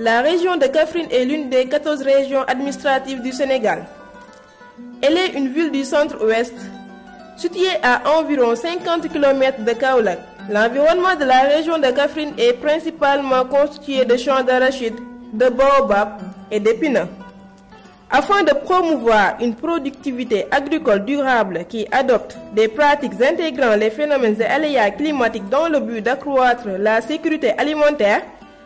La région de Kaffrine est l'une des 14 régions administratives du Sénégal. Elle est une ville du centre-ouest, située à environ 50 km de Kaolack. L'environnement de la région de Kaffrine est principalement constitué de champs d'arachide, de baobab et d'épineux. Afin de promouvoir une productivité agricole durable qui adopte des pratiques intégrant les phénomènes et aléas climatiques dans le but d'accroître la sécurité alimentaire,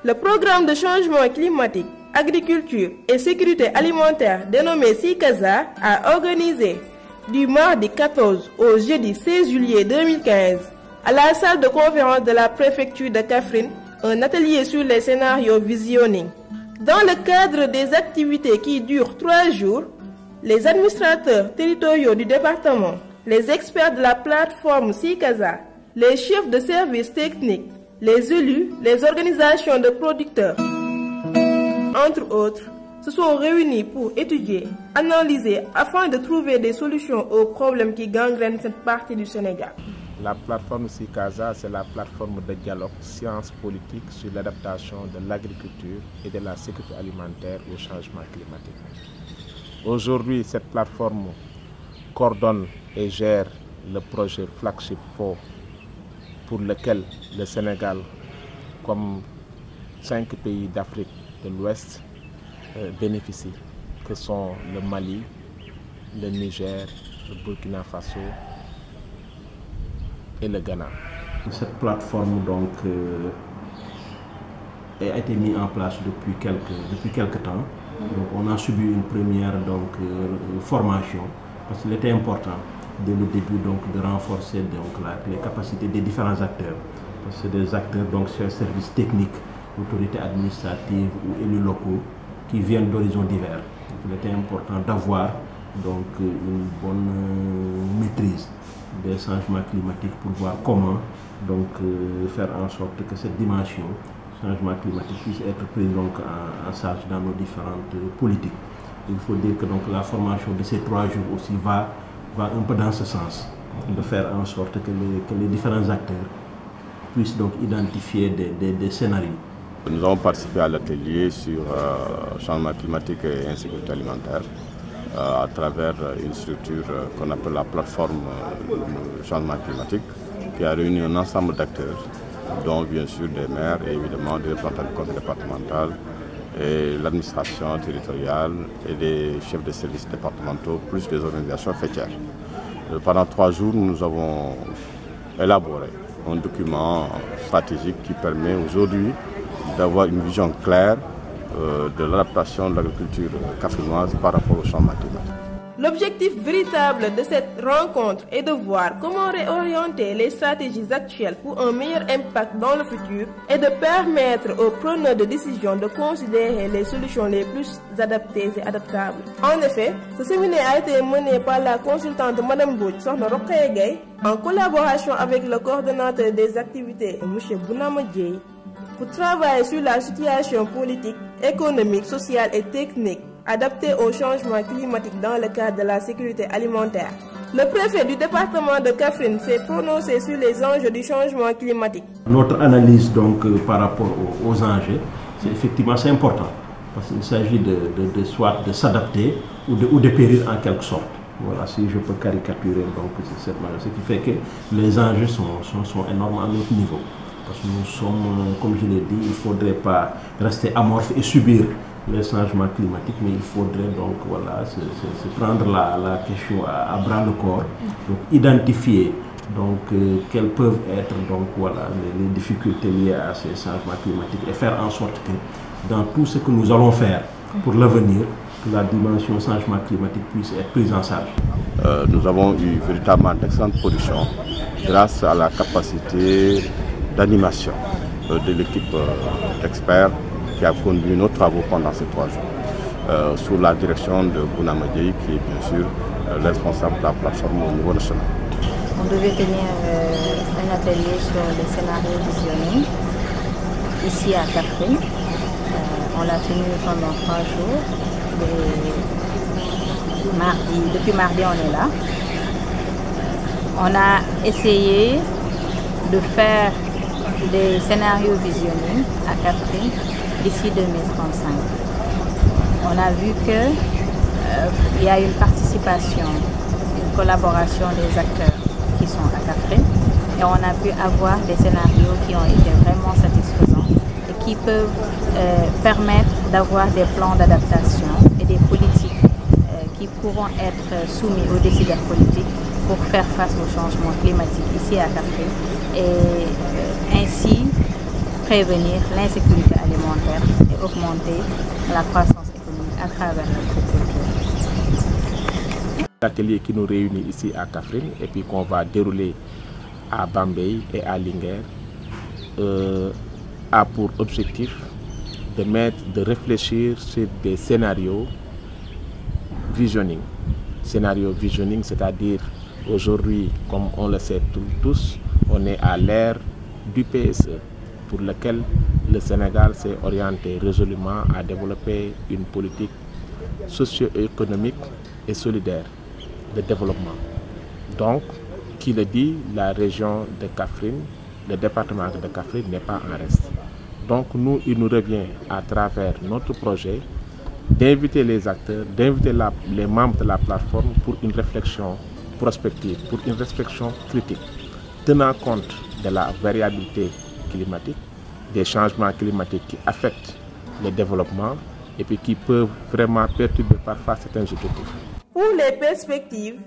le programme de changement climatique, agriculture et sécurité alimentaire dénommé SICASA a organisé du mardi 14 au jeudi 16 juillet 2015 à la salle de conférence de la préfecture de Kaffrine un atelier sur les scénarios visionning. Dans le cadre des activités qui durent 3 jours, les administrateurs territoriaux du département, les experts de la plateforme SICASA, les chefs de services techniques, les élus, les organisations de producteurs, entre autres, se sont réunis pour étudier, analyser afin de trouver des solutions aux problèmes qui gangrènent cette partie du Sénégal. La plateforme SICASA, c'est la plateforme de dialogue sciences politiques sur l'adaptation de l'agriculture et de la sécurité alimentaire au changement climatique. Aujourd'hui, cette plateforme coordonne et gère le projet Flagship 4 pour lequel le Sénégal, comme 5 pays d'Afrique de l'Ouest, bénéficient, que sont le Mali, le Niger, le Burkina Faso et le Ghana. Cette plateforme donc, a été mise en place depuis quelques temps. Donc, on a subi une première formation parce qu'il était important dès le début de renforcer les capacités des différents acteurs. Parce que des acteurs, sur services techniques, autorités administratives ou élus locaux qui viennent d'horizons divers. Donc, il était important d'avoir une bonne maîtrise des changements climatiques pour voir comment faire en sorte que cette dimension changement climatique puisse être prise en charge dans nos différentes politiques. Il faut dire que la formation de ces 3 jours aussi va un peu dans ce sens, de faire en sorte que les différents acteurs puissent identifier des scénarios. Nous avons participé à l'atelier sur changement climatique et insécurité alimentaire à travers une structure qu'on appelle la plateforme changement climatique, qui a réuni un ensemble d'acteurs, dont bien sûr des maires et évidemment des représentants du conseil départemental et l'administration territoriale et des chefs de services départementaux, plus des organisations fêtières. Pendant 3 jours, nous avons élaboré un document stratégique qui permet aujourd'hui d'avoir une vision claire de l'adaptation de l'agriculture cafrinoise par rapport au changement climatique. L'objectif véritable de cette rencontre est de voir comment réorienter les stratégies actuelles pour un meilleur impact dans le futur et de permettre aux preneurs de décision de considérer les solutions les plus adaptées et adaptables. En effet, ce séminaire a été mené par la consultante Mme Bouch Sokhna Rokhaya Gaye en collaboration avec le coordonnateur des activités M. Bounama Dieye pour travailler sur la situation politique, économique, sociale et technique adaptée au changement climatique dans le cadre de la sécurité alimentaire. Le préfet du département de Kaffrine s'est prononcé sur les enjeux du changement climatique. Notre analyse par rapport aux enjeux, c'est effectivement important parce qu'il s'agit soit de s'adapter ou de périr en quelque sorte. Voilà, si je peux caricaturer cette manière, ce qui fait que les enjeux sont énormes à notre niveau. Parce que nous sommes, comme je l'ai dit, il ne faudrait pas rester amorphe et subir les changements climatiques, mais il faudrait se prendre la question à bras le corps, identifier quelles peuvent être les difficultés liées à ces changements climatiques et faire en sorte que dans tout ce que nous allons faire pour l'avenir, que la dimension changement climatique puisse être prise en charge. Nous avons eu véritablement d'excellentes productions grâce à la capacité d'animation de l'équipe d'experts qui a conduit nos travaux pendant ces 3 jours, sous la direction de Bounama Dieye, qui est bien sûr le responsable de la plateforme au niveau national. On devait tenir un atelier sur les scénarios visionning ici à Kaffrine. On l'a tenu pendant 3 jours. Depuis mardi, on est là. On a essayé de faire des scénarios visionning à Kaffrine d'ici 2035. On a vu qu'il y a une participation, une collaboration des acteurs qui sont à Kaffrine et on a pu avoir des scénarios qui ont été vraiment satisfaisants et qui peuvent permettre d'avoir des plans d'adaptation et des politiques qui pourront être soumis aux décideurs politiques pour faire face au changement climatique ici à Kaffrine et ainsi prévenir l'insécurité alimentaire et augmenter la croissance économique à travers l'agriculture. L'atelier qui nous réunit ici à Kaffrine et puis qu'on va dérouler à Bambey et à Linguère a pour objectif de réfléchir sur des scénarios visioning. Scénario visioning, c'est-à-dire aujourd'hui, comme on le sait tous, on est à l'ère du PSE, pour lequel le Sénégal s'est orienté résolument à développer une politique socio-économique et solidaire de développement. Donc, qui le dit, la région de Kaffrine, le département de Kaffrine n'est pas en reste. Donc nous, il nous revient à travers notre projet d'inviter les acteurs, d'inviter les membres de la plateforme pour une réflexion prospective, pour une réflexion critique, tenant compte de la variabilité climatique, des changements climatiques qui affectent le développement et puis qui peuvent vraiment perturber parfois certains objectifs. Pour les perspectives,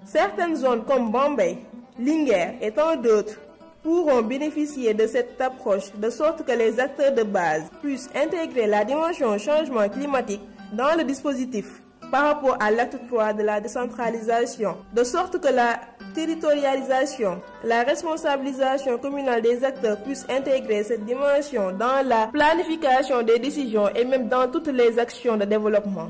certaines zones comme Bambey, Linguère et tant d'autres pourront bénéficier de cette approche de sorte que les acteurs de base puissent intégrer la dimension changement climatique dans le dispositif par rapport à l'acte 3 de la décentralisation, de sorte que la territorialisation, la responsabilisation communale des acteurs puissent intégrer cette dimension dans la planification des décisions et même dans toutes les actions de développement.